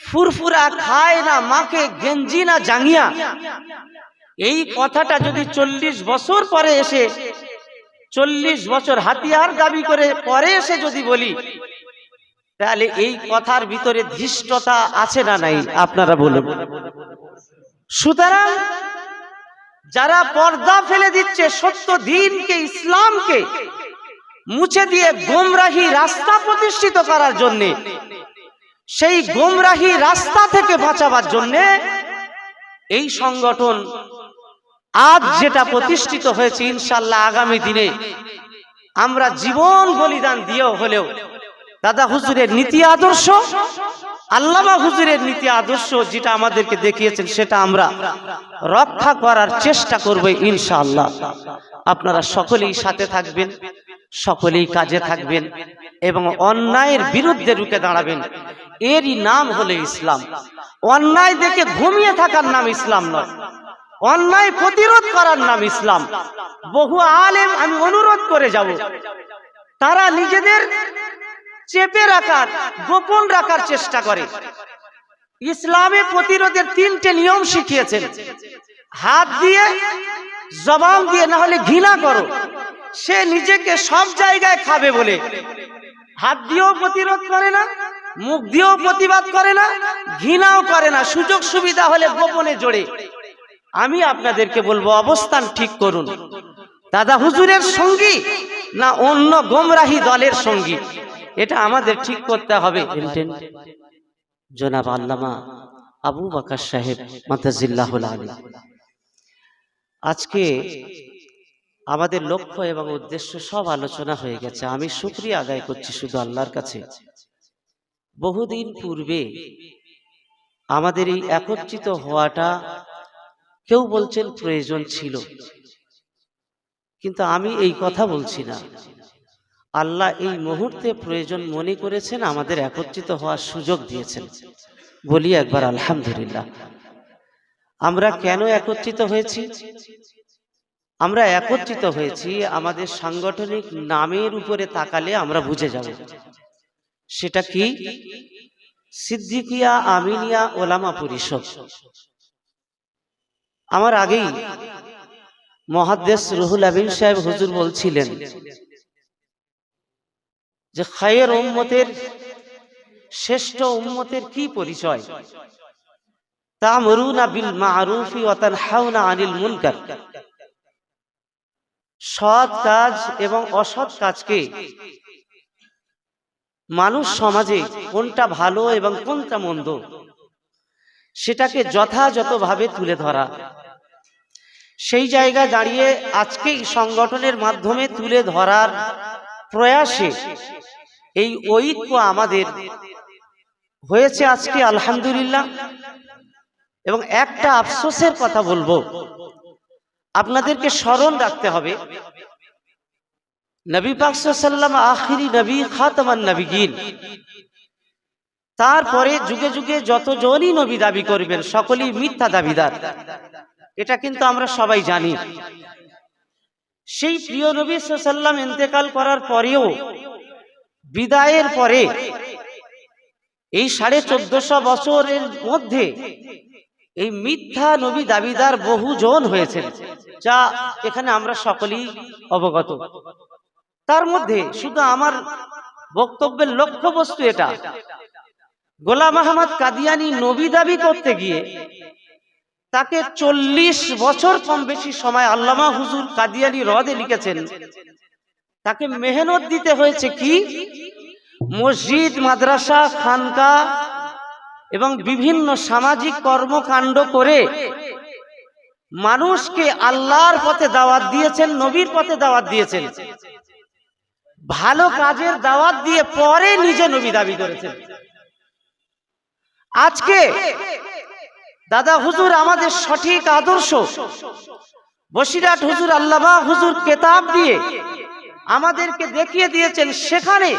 ফুরফুরা খায় না মাকে গেঞ্জি না জাঙ্গিয়া, এই কথাটা যদি 40 বছর পরে এসে 40 বছর হাতিয়ার দাবি করে পরে এসে যদি বলি, তাহলে এই কথার ভিতরে ধৃষ্টতা আছে না নাই আপনারা বলুন। সুতরাং যারা পর্দা ফেলে দিচ্ছে সত্য দ্বীনকে, ইসলামকে মুছে দিয়ে গোমরাহি রাস্তা প্রতিষ্ঠিত করার জন্য, সেই গোমরাহি রাস্তা থেকে বাঁচাবার জন্য এই সংগঠন আজ যেটা প্রতিষ্ঠিত হয়েছে, ইনশাআল্লাহ আগামী দিনে আমরা জীবন বলিদান দিয়েও হলেও দাদা হুজুরের নীতি আদর্শ, আল্লামা হুজুরের নীতি আদর্শ যেটা আমাদেরকে দেখিয়েছেন সেটা আমরা রক্ষা করার চেষ্টা করব ইনশাআল্লাহ। আপনারা সকলেই সাথে থাকবেন, সকলেই কাজে থাকবেন এবং অন্যায়ের বিরুদ্ধে রুখে দাঁড়াবেন। এরই নাম হলো ইসলাম। অন্যায় দেখে ঘুমিয়ে থাকার নাম ইসলাম নয়, অন্যায় প্রতিরোধ করার নাম ইসলাম। বহু আলেম আমি অনুরোধ করে যাব, তারা নিজেদের চেপে রাখার, গোপন রাখার চেষ্টা করে। ইসলামে প্রতিরোধের 3টে নিয়ম শিখিয়েছেন। হাত দিয়ে, জবান দিয়ে, না হলে ঘৃণা করো। সে নিজেকে সব জায়গায় খাবে বলে হাত দিয়েও প্রতিরোধ করে না, মুখ দিয়েও প্রতিবাদ করে না, ঘৃণাও করে না, সুযোগ সুবিধা হলে গোপনে জোড়ে। আমি আপনাদেরকে বলবো অবস্থান ঠিক করুন। দাদা হুজুরের সঙ্গী না অন্য গোমরাহি দলের সঙ্গী, এটা আমাদের ঠিক করতে হবে। জনাব আল্লামা আবু বকর সাহেব মাতাজিল্লাহুল আলী, আজকে আমাদের লক্ষ্য এবং উদ্দেশ্য সব আলোচনা হয়ে গেছে। আমি শুকরিয়া আদায় করছি শুধু আল্লাহর কাছে। বহুদিন পূর্বে আমাদের এই একত্রিত হওয়াটা কেউ বলছেন প্রয়োজন ছিল, কিন্তু আমি এই কথা বলছি না। আল্লাহ এই মুহূর্তে প্রয়োজন মনে করেছেন, আমাদের একত্রিত হওয়ার সুযোগ দিয়েছেন। বলি একবার আলহামদুলিল্লাহ। আমরা কেন একত্রিত হয়েছি? আমরা একত্রিত হয়েছি আমাদের সাংগঠনিক নামের উপরে তাকালে আমরা বুঝে যাব। সেটা কি? সিদ্দিকিয়া আমিনিয়া ওলামা পরিষদ। আমার আগেই মুহাদ্দিস রুহুল আমিন সাহেব হুজুর বলছিলেন যে খায়ের উম্মতের, শ্রেষ্ঠ উম্মতের কি পরিচয়? তা'মুরুনা বিল মা'রুফি ওয়া তানহাউনা আনিল মুনকার। সৎ কাজ এবং অসৎ কাজকে, মানুষ সমাজে কোনটা ভালো এবং কোনটা মন্দ সেটাকে যথাযথভাবে তুলে ধরা। সেই জায়গায় দাঁড়িয়ে আজকে এই সংগঠনের মাধ্যমে তুলে ধরার প্রয়াসে এই ঐক্য আমাদের হয়েছে আজকে আলহামদুলিল্লাহ। এবং একটা আফসোসের কথা বলবো, আপনাদেরকে স্মরণ রাখতে হবে, নবী পাক সাল্লাল্লাহু আলাইহি ওয়াসাল্লাম আখিরি নবী, খাতামান নবিয়্যিন। তারপরে যুগে যুগে যতজনই নবী দাবি করবেন সকলেই মিথ্যা দাবিদার, এটা কিন্তু আমরা সবাই জানি। সেই প্রিয় নবী সাল্লাল্লাহু আলাইহি ওয়াসাল্লাম ইন্তেকাল করার পরেও, বিদায়ের পরে এই 1450 বছরের মধ্যে এই মিথ্যা নবী দাবিদার বহুজন হয়েছেন, যা এখানে আমরা সকলেই অবগত। তার মধ্যে শুধু আমার বক্তব্যের লক্ষ্যবস্তু এটা, গোলাম আহমদ কাদিয়ানী নবী দাবি করতে গিয়ে তাকে 40 বছর কম বেশি সময়, আল্লামা হুজুর কাদিয়ানী রদে লিখেছেন, তাকে মেহনত দিতে হয়েছে। কি? মসজিদ, মাদ্রাসা, খানকা এবং বিভিন্ন সামাজিক কর্মকাণ্ড করে মানুষকে আল্লাহর পথে দাওয়াত দিয়েছেন, নবীর পথে দাওয়াত দিয়েছেন, ভালো কাজের দাওয়াত দিয়ে পরে নিজে নবী দাবি করেছেন। আজকে দাদা হুজুর আমাদের সঠিক আদর্শ, বসিরহাট হুজুর, আল্লামা হুজুর কেতাব দিয়ে আমাদেরকে দেখিয়ে দিয়েছেন। সেখানে